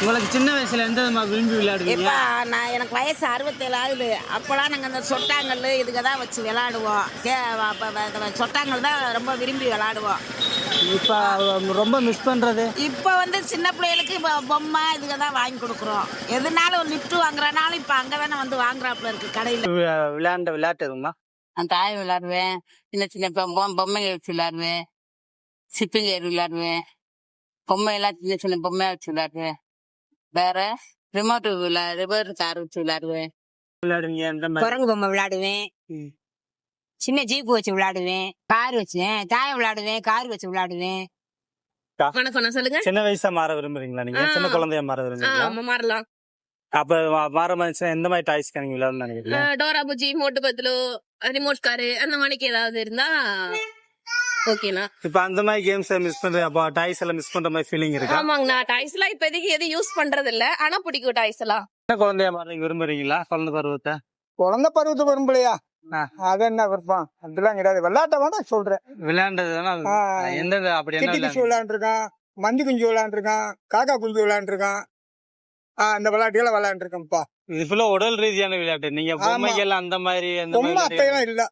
உங்களுக்கு சின்ன வயசுல எந்த விதமாக விரும்பி விளையாடுவீங்க? இப்போ எனக்கு வயசு 67 ஆகுது. அப்போலாம் நாங்கள் இந்த சொட்டாங்கல் இதுக்கு தான் வச்சு விளாடுவோம். சொட்டாங்கல் தான் ரொம்ப விரும்பி விளாடுவோம். இப்போ ரொம்ப மிஸ் பண்ணுறது? இப்போ வந்து சின்ன பிள்ளைகளுக்கு இப்போ பொம்மை இதுக்கு தான் வாங்கி கொடுக்குறோம். எதுனாலும் ஒரு லிஃப்ட் வாங்குறனாலும் இப்போ அங்கே தானே வந்து வாங்குறாப்புல இருக்குது கடையில். விளையாண்ட விளையாட்டு எதுமா? நான் தாயம் விளையாடுவேன், சின்ன சின்ன பொம்மைங்க வச்சு விளையாடுவேன், சிப்பிங் ஏர் விளையாடுவேன், பொம்மையெல்லாம் சின்ன சின்ன பொம்மையா வச்சு விளையாடுவேன். வேற ரிமோட் கார் வச்சு விளையாடுவேன். விளையாடுவீங்க எந்த மாதிரி? குரங்கு பொம்மை விளையாடுவேன், சின்ன ஜீப்பு வச்சு விளையாடுவேன், கார் வச்சு தாயம் விளையாடுவேன், கார் வச்சு விளையாடுவேன். வணக்கம் சொல்லுங்க. சின்ன வயசா மாற விரும்புறீங்களா நீங்க? சின்ன குழந்தையா மாற விரும்புறீங்களா? மாறலாம். அப்ப மாற மாதிரி எந்த மாதிரி டாய்ஸ் நீங்க விளையாடணும்னு நினைக்கிறீங்க? டோரா புஜி, மோட்டு பத்லு, ரிமோட் காரு அந்த மாதிரிக்கு ஏதாவது இருந்தா ஓகேண்ணா. இப்ப அந்த மாதிரி கேம்ஸ் மிஸ் பண்றேன். அப்ப டாய்ஸ் எல்லாம் மிஸ் பண்ற மாதிரி ஃபீலிங் இருக்கா? ஆமாங்கண்ணா, டாய்ஸ் எல்லாம் இப்போதைக்கு எதுவும் யூஸ் பண்றது இல்ல, ஆனா பிடிக்கும் டாய்ஸ் எல்லாம். சின்ன குழந்தையா மாற விரும்புறீங்களா குழந்தை பருவத்தை? குழந்தை பருவத்தை விரும்பலையா? ஆ. அது என்ன விருப்பம்? அதெல்லாம் கிடையாது. விளையாட்டை தான் சொல்றேன். விளையாண்டதுன்னா எந்தெந்த அப்படி என்ன கிட்டி குச்சி விளையாண்டுருக்கான், மந்தி குஞ்சு விளையாண்டுருக்கான், காக்கா குஞ்சு விளையாண்டுருக்கான். இந்த விளையாட்டுகளை விளையாண்டுருக்கேன்ப்பா. இது ஃபுல்லா உடல் ரீதியான விளையாட்டு. நீங்க பொம்மைகள் அந்த மாதிரி பொம்மை அப்பையெல்லாம் இல்ல.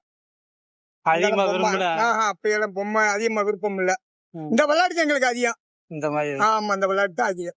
அதிகமா விரும்பல. அப்பையெல்லாம் பொம்மை அதிகமா விருப்பம் இல்ல. இந்த விளையாட்டு எங்களுக்கு அதிகம். இந்த மாதிரி ஆமா, இந்த விளையாட்டு தான் அதிகம்.